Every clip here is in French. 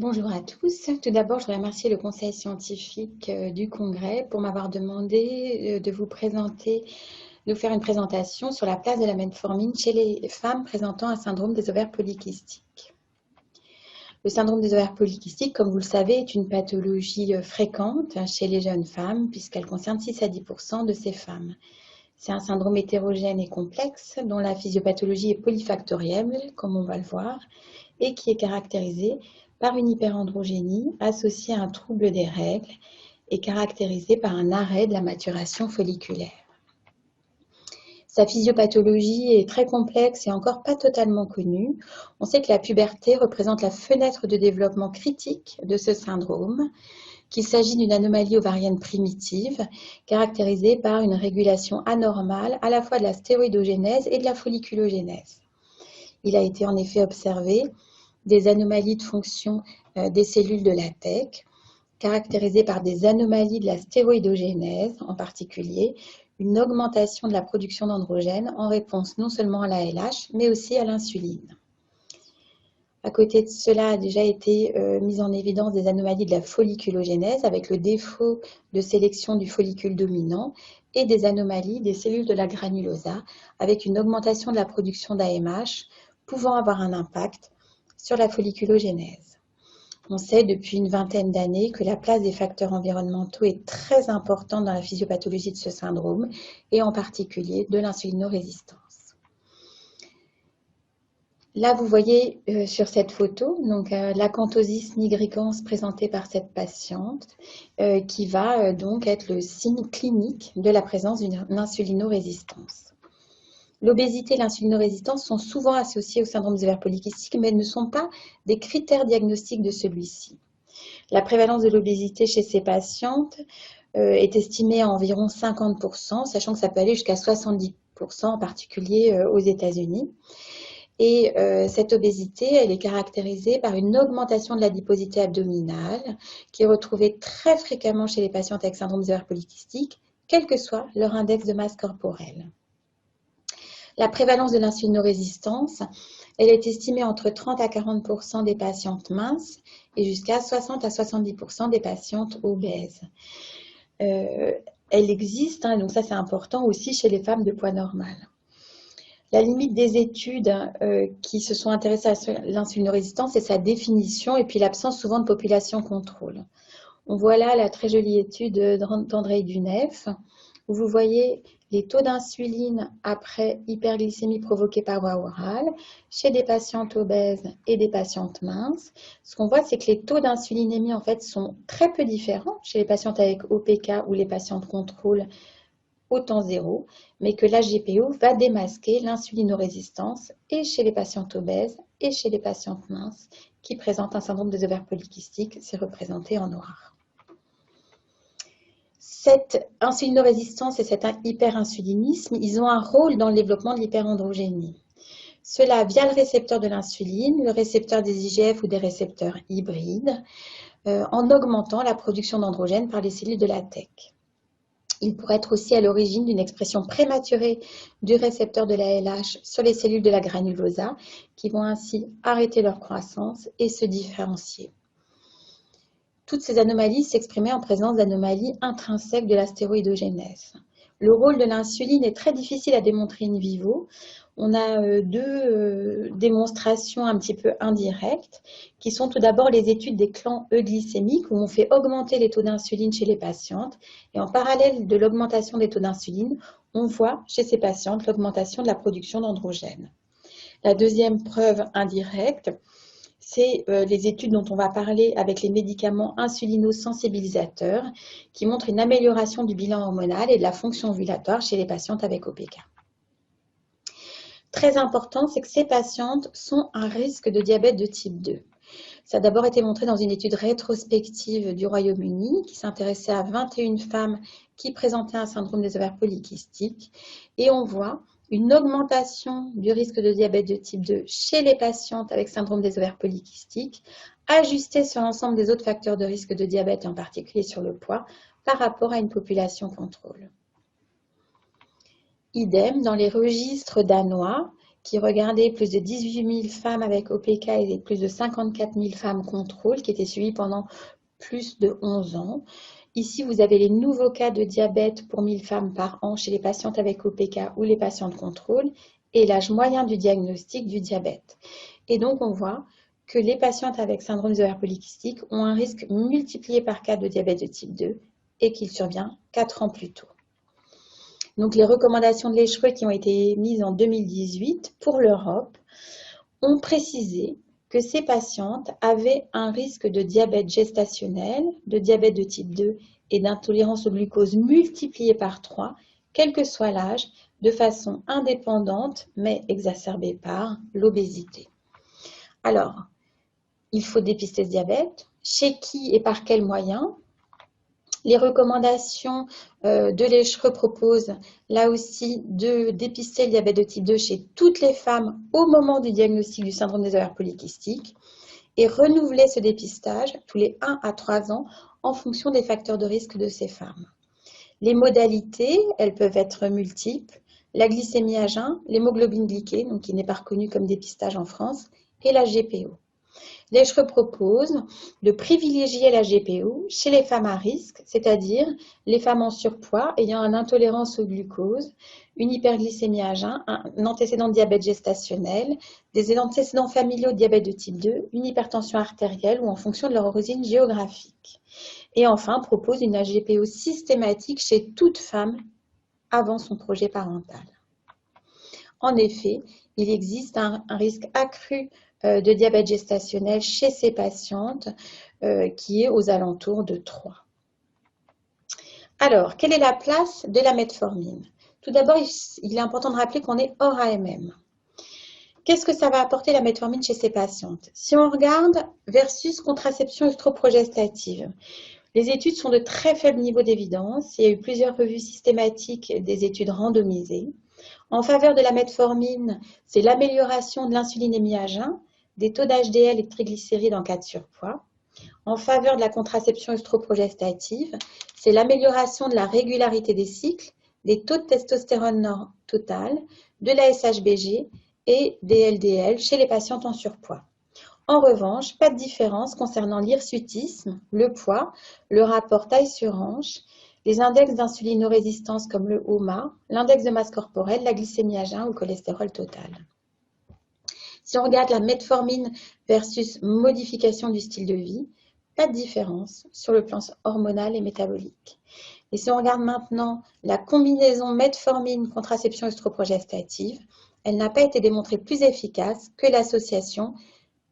Bonjour à tous. Tout d'abord, je voudrais remercier le Conseil scientifique du Congrès pour m'avoir demandé de vous faire une présentation sur la place de la metformine chez les femmes présentant un syndrome des ovaires polykystiques. Le syndrome des ovaires polykystiques, comme vous le savez, est une pathologie fréquente chez les jeunes femmes puisqu'elle concerne 6 à 10% de ces femmes. C'est un syndrome hétérogène et complexe dont la physiopathologie est polyfactorielle, comme on va le voir, et qui est caractérisée par une hyperandrogénie associée à un trouble des règles et caractérisée par un arrêt de la maturation folliculaire. Sa physiopathologie est très complexe et encore pas totalement connue. On sait que la puberté représente la fenêtre de développement critique de ce syndrome, qu'il s'agit d'une anomalie ovarienne primitive caractérisée par une régulation anormale à la fois de la stéroïdogénèse et de la folliculogénèse. Il a été en effet observé des anomalies de fonction des cellules de la TEC, caractérisées par des anomalies de la stéroïdogénèse, en particulier une augmentation de la production d'androgènes en réponse non seulement à la LH, mais aussi à l'insuline. À côté de cela a déjà été mise en évidence des anomalies de la folliculogénèse avec le défaut de sélection du follicule dominant et des anomalies des cellules de la granulosa avec une augmentation de la production d'AMH pouvant avoir un impact sur la folliculogénèse. On sait depuis une vingtaine d'années que la place des facteurs environnementaux est très importante dans la physiopathologie de ce syndrome et en particulier de l'insulinorésistance. Là, vous voyez sur cette photo l'acanthosis nigricans présentée par cette patiente qui va donc être le signe clinique de la présence d'une insulinorésistance. L'obésité et l'insulinorésistance sont souvent associées au syndrome des ovaires polykystiques, mais ne sont pas des critères diagnostiques de celui-ci. La prévalence de l'obésité chez ces patientes est estimée à environ 50%, sachant que ça peut aller jusqu'à 70%, en particulier aux États-Unis. Et cette obésité, elle est caractérisée par une augmentation de l'adiposité abdominale qui est retrouvée très fréquemment chez les patientes avec syndrome des ovaires polykystiques, quel que soit leur index de masse corporelle. La prévalence de l'insulinorésistance, elle est estimée entre 30 à 40% des patientes minces et jusqu'à 60 à 70% des patientes obèses. Elle existe, donc ça c'est important aussi chez les femmes de poids normal. La limite des études qui se sont intéressées à l'insulinorésistance, c'est sa définition et puis l'absence souvent de population contrôle. On voit là la très jolie étude d'Andrei Dunev, où vous voyez les taux d'insuline après hyperglycémie provoquée par voie orale chez des patientes obèses et des patientes minces. Ce qu'on voit, c'est que les taux d'insulinémie en fait sont très peu différents chez les patientes avec OPK ou les patientes contrôle au temps zéro, mais que l'HGPO va démasquer l'insulinorésistance et chez les patientes obèses et chez les patientes minces qui présentent un syndrome des ovaires polykystiques, c'est représenté en noir. Cette insulinorésistance et cet hyperinsulinisme, ils ont un rôle dans le développement de l'hyperandrogénie. Cela via le récepteur de l'insuline, le récepteur des IGF ou des récepteurs hybrides, en augmentant la production d'androgènes par les cellules de la TEC. Il pourrait être aussi à l'origine d'une expression prématurée du récepteur de la LH sur les cellules de la granulosa, qui vont ainsi arrêter leur croissance et se différencier. Toutes ces anomalies s'exprimaient en présence d'anomalies intrinsèques de la stéroïdogénèse. Le rôle de l'insuline est très difficile à démontrer in vivo. On a deux démonstrations un petit peu indirectes, qui sont tout d'abord les études des clans euglycémiques, où on fait augmenter les taux d'insuline chez les patientes, et en parallèle de l'augmentation des taux d'insuline, on voit chez ces patientes l'augmentation de la production d'androgènes. La deuxième preuve indirecte, c'est les études dont on va parler avec les médicaments insulinosensibilisateurs qui montrent une amélioration du bilan hormonal et de la fonction ovulatoire chez les patientes avec OPK. Très important, c'est que ces patientes sont à risque de diabète de type 2. Ça a d'abord été montré dans une étude rétrospective du Royaume-Uni qui s'intéressait à 21 femmes qui présentaient un syndrome des ovaires polykystiques et on voit une augmentation du risque de diabète de type 2 chez les patientes avec syndrome des ovaires polykystiques, ajustée sur l'ensemble des autres facteurs de risque de diabète, en particulier sur le poids, par rapport à une population contrôle. Idem, dans les registres danois, qui regardait plus de 18 000 femmes avec OPK et plus de 54 000 femmes contrôle qui étaient suivies pendant plus de 11 ans. Ici, vous avez les nouveaux cas de diabète pour 1000 femmes par an chez les patientes avec OPK ou les patients de contrôle et l'âge moyen du diagnostic du diabète. Et donc, on voit que les patientes avec syndrome des ovaires polykystiques ont un risque multiplié par 4 de diabète de type 2 et qu'il survient 4 ans plus tôt. Donc, les recommandations de l'ESHRE qui ont été mises en 2018 pour l'Europe ont précisé que ces patientes avaient un risque de diabète gestationnel, de diabète de type 2 et d'intolérance au glucose multiplié par 3, quel que soit l'âge, de façon indépendante mais exacerbée par l'obésité. Alors, il faut dépister ce diabète. Chez qui et par quels moyens? Les recommandations de l'ESHRE proposent là aussi de dépister le diabète de type 2 chez toutes les femmes au moment du diagnostic du syndrome des ovaires polykystiques et renouveler ce dépistage tous les 1 à 3 ans en fonction des facteurs de risque de ces femmes. Les modalités, elles peuvent être multiples. La glycémie à jeun, l'hémoglobine glyquée, donc qui n'est pas reconnue comme dépistage en France, et la GPO. L'ESHRE propose de privilégier la GPO chez les femmes à risque, c'est-à-dire les femmes en surpoids ayant une intolérance au glucose, une hyperglycémie à jeun, un antécédent de diabète gestationnel, des antécédents familiaux de diabète de type 2, une hypertension artérielle ou en fonction de leur origine géographique. Et enfin, propose une GPO systématique chez toute femme avant son projet parental. En effet, il existe un risque accru de diabète gestationnel chez ces patientes qui est aux alentours de 3. Alors, quelle est la place de la metformine? Tout d'abord, il est important de rappeler qu'on est hors AMM. Qu'est-ce que ça va apporter la metformine chez ces patientes? Si on regarde versus contraception œstroprogestative, les études sont de très faible niveau d'évidence. Il y a eu plusieurs revues systématiques des études randomisées. En faveur de la metformine, c'est l'amélioration de l'insulinémie à jeun, des taux d'HDL et de triglycérides en cas de surpoids. En faveur de la contraception œstroprogestative, c'est l'amélioration de la régularité des cycles, des taux de testostérone total, de la SHBG et des LDL chez les patientes en surpoids. En revanche, pas de différence concernant l'hirsutisme, le poids, le rapport taille sur hanche, les index d'insulinorésistance comme le HOMA, l'index de masse corporelle, la glycémie à jeun ou le cholestérol total. Si on regarde la metformine versus modification du style de vie, pas de différence sur le plan hormonal et métabolique. Et si on regarde maintenant la combinaison metformine-contraception œstroprogestative, elle n'a pas été démontrée plus efficace que l'association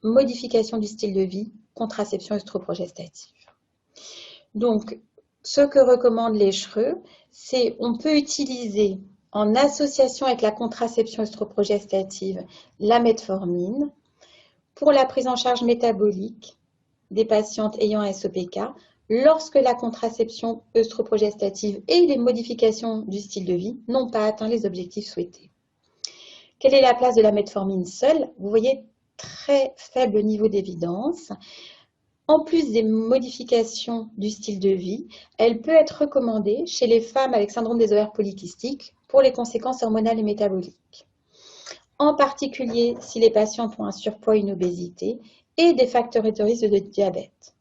modification du style de vie, contraception œstroprogestative. Donc, ce que recommande l'ESHRE, c'est on peut utiliser en association avec la contraception œstroprogestative la metformine pour la prise en charge métabolique des patientes ayant SOPK lorsque la contraception œstroprogestative et les modifications du style de vie n'ont pas atteint les objectifs souhaités. Quelle est la place de la metformine seule? Vous voyez, très faible niveau d'évidence. En plus des modifications du style de vie, elle peut être recommandée chez les femmes avec syndrome des ovaires polykystiques pour les conséquences hormonales et métaboliques. En particulier si les patientes ont un surpoids et une obésité et des facteurs de risque de diabète.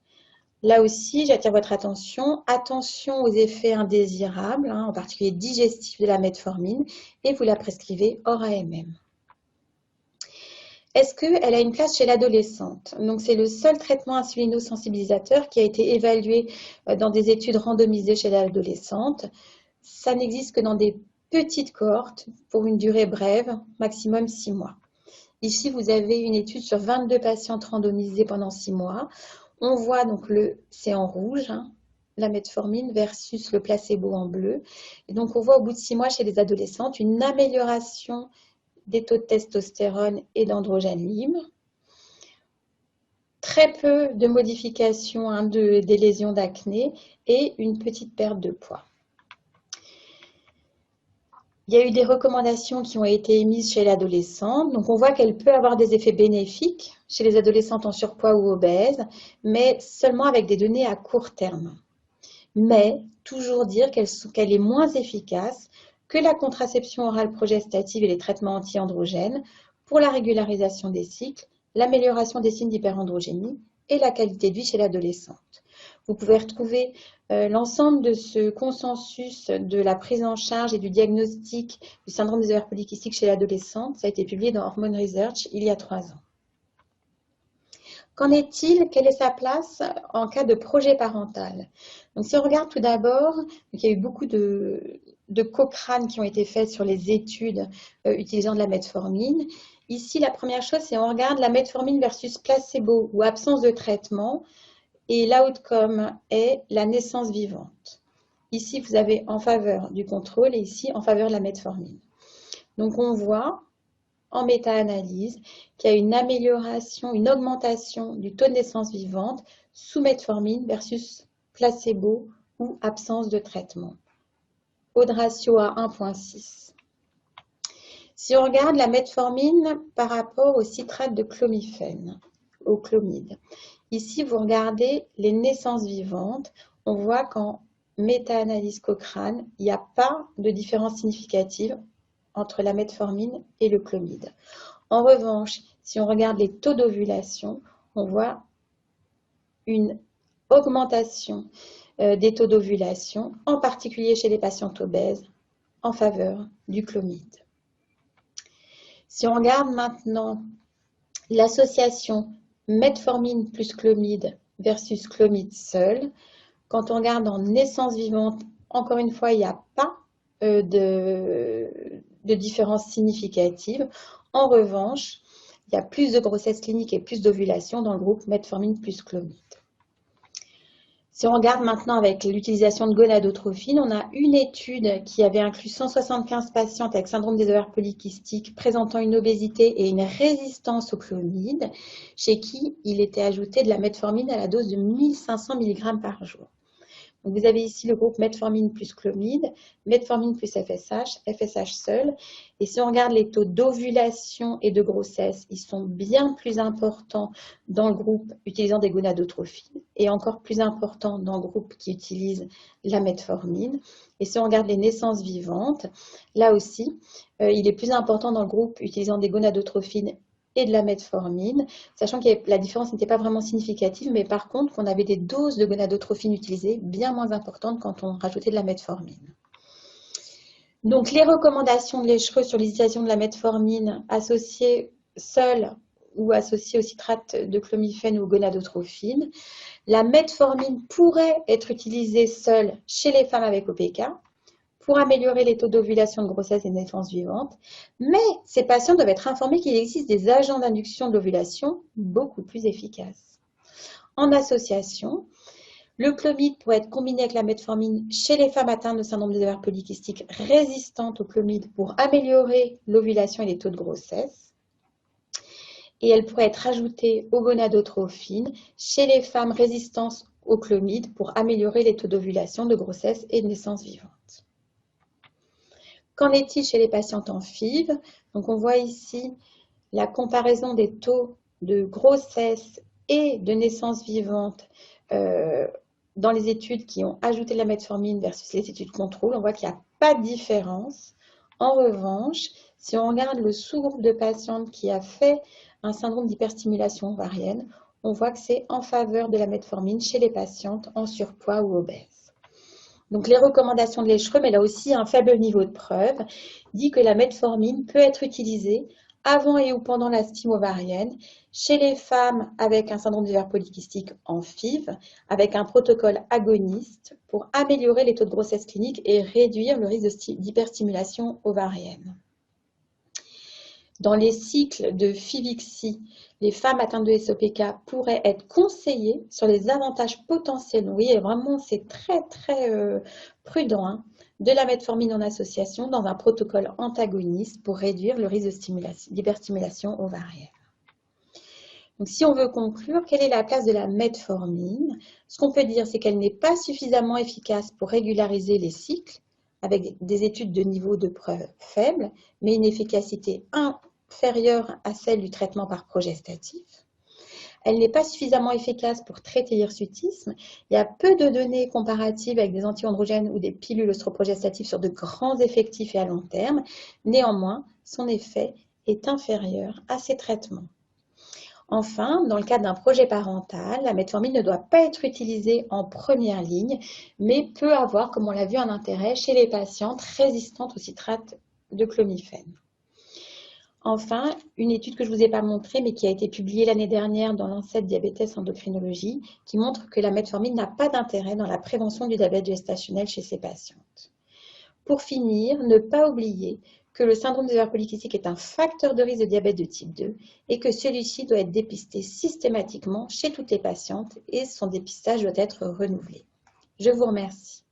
Là aussi, j'attire votre attention aux effets indésirables, en particulier digestifs de la metformine, et vous la prescrivez hors AMM. Est-ce qu'elle a une place chez l'adolescente? Donc, c'est le seul traitement insulino-sensibilisateur qui a été évalué dans des études randomisées chez l'adolescente. Ça n'existe que dans des petites cohortes pour une durée brève, maximum 6 mois. Ici, vous avez une étude sur 22 patientes randomisées pendant 6 mois. On voit donc c'est en rouge, la metformine versus le placebo en bleu. Et donc, on voit au bout de 6 mois chez les adolescentes une amélioration des taux de testostérone et d'androgène libre, très peu de modifications des lésions d'acné et une petite perte de poids. Il y a eu des recommandations qui ont été émises chez l'adolescente, donc on voit qu'elle peut avoir des effets bénéfiques chez les adolescentes en surpoids ou obèses, mais seulement avec des données à court terme. Mais toujours dire qu'elle est moins efficace que la contraception orale progestative et les traitements anti-androgènes pour la régularisation des cycles, l'amélioration des signes d'hyperandrogénie et la qualité de vie chez l'adolescente. Vous pouvez retrouver l'ensemble de ce consensus de la prise en charge et du diagnostic du syndrome des ovaires polykystiques chez l'adolescente. Ça a été publié dans Hormone Research il y a 3 ans. Qu'en est-il? Quelle est sa place en cas de projet parental? Donc, si on regarde tout d'abord, il y a eu beaucoup de Cochrane qui ont été faits sur les études utilisant de la metformine. Ici, la première chose, c'est on regarde la metformine versus placebo ou absence de traitement. Et l'outcome est la naissance vivante. Ici, vous avez en faveur du contrôle et ici, en faveur de la metformine. Donc, on voit en méta-analyse qu'il y a une amélioration, une augmentation du taux de naissance vivante sous metformine versus placebo ou absence de traitement. Taux de ratio à 1,6. Si on regarde la metformine par rapport au citrate de clomifène, au clomide, ici, vous regardez les naissances vivantes. On voit qu'en méta-analyse Cochrane, il n'y a pas de différence significative entre la metformine et le clomide. En revanche, si on regarde les taux d'ovulation, on voit une augmentation des taux d'ovulation, en particulier chez les patientes obèses, en faveur du clomide. Si on regarde maintenant l'association metformine plus clomide versus clomide seul, quand on regarde en naissance vivante, encore une fois, il n'y a pas de différence significative. En revanche, il y a plus de grossesse clinique et plus d'ovulation dans le groupe metformine plus clomide. Si on regarde maintenant avec l'utilisation de gonadotrophine, on a une étude qui avait inclus 175 patientes avec syndrome des ovaires polykystiques présentant une obésité et une résistance au clomide, chez qui il était ajouté de la metformine à la dose de 1500 mg par jour. Donc vous avez ici le groupe metformine plus clomide, metformine plus FSH, FSH seul. Et si on regarde les taux d'ovulation et de grossesse, ils sont bien plus importants dans le groupe utilisant des gonadotrophines et encore plus importants dans le groupe qui utilise la metformine. Et si on regarde les naissances vivantes, là aussi, il est plus important dans le groupe utilisant des gonadotrophines et de la metformine, sachant que la différence n'était pas vraiment significative, mais par contre qu'on avait des doses de gonadotrophine utilisées bien moins importantes quand on rajoutait de la metformine. Donc les recommandations de l'ESHRE sur l'utilisation de la metformine associée seule ou associée au citrate de clomifène ou gonadotrophine. La metformine pourrait être utilisée seule chez les femmes avec OPK, pour améliorer les taux d'ovulation, de grossesse et de naissance vivante, mais ces patients doivent être informés qu'il existe des agents d'induction de l'ovulation beaucoup plus efficaces. En association, le clomide pourrait être combiné avec la metformine chez les femmes atteintes de syndrome des ovaires polykystiques résistantes au clomide pour améliorer l'ovulation et les taux de grossesse. Et elle pourrait être ajoutée aux gonadotrophines chez les femmes résistantes au clomide pour améliorer les taux d'ovulation, de grossesse et de naissance vivante. Qu'en est-il chez les patientes en FIV? Donc on voit ici la comparaison des taux de grossesse et de naissance vivante dans les études qui ont ajouté la metformine versus les études contrôle. On voit qu'il n'y a pas de différence. En revanche, si on regarde le sous-groupe de patientes qui a fait un syndrome d'hyperstimulation ovarienne, on voit que c'est en faveur de la metformine chez les patientes en surpoids ou obèses. Donc, les recommandations de l'ESHRE, mais là aussi un faible niveau de preuve, dit que la metformine peut être utilisée avant et ou pendant la stime ovarienne chez les femmes avec un syndrome des ovaires polykystiques en FIV, avec un protocole agoniste pour améliorer les taux de grossesse clinique et réduire le risque d'hyperstimulation ovarienne. Dans les cycles de FIVIXI, les femmes atteintes de SOPK pourraient être conseillées sur les avantages potentiels. Oui, et vraiment, c'est très prudent hein, de la metformine en association dans un protocole antagoniste pour réduire le risque d'hyperstimulation ovarienne. Donc, si on veut conclure, quelle est la place de la metformine? Ce qu'on peut dire, c'est qu'elle n'est pas suffisamment efficace pour régulariser les cycles, avec des études de niveau de preuve faible, mais une efficacité inférieure à celle du traitement par progestatif. Elle n'est pas suffisamment efficace pour traiter l'hirsutisme. Il y a peu de données comparatives avec des anti-androgènes ou des pilules œstroprogestatives sur de grands effectifs et à long terme. Néanmoins, son effet est inférieur à ces traitements. Enfin, dans le cadre d'un projet parental, la metformine ne doit pas être utilisée en première ligne, mais peut avoir, comme on l'a vu, un intérêt chez les patientes résistantes au citrate de clomifène. Enfin, une étude que je ne vous ai pas montrée, mais qui a été publiée l'année dernière dans Lancet Diabetes Endocrinologie, qui montre que la metformine n'a pas d'intérêt dans la prévention du diabète gestationnel chez ces patientes. Pour finir, ne pas oublier que le syndrome des ovaires polykystiques est un facteur de risque de diabète de type 2 et que celui-ci doit être dépisté systématiquement chez toutes les patientes et son dépistage doit être renouvelé. Je vous remercie.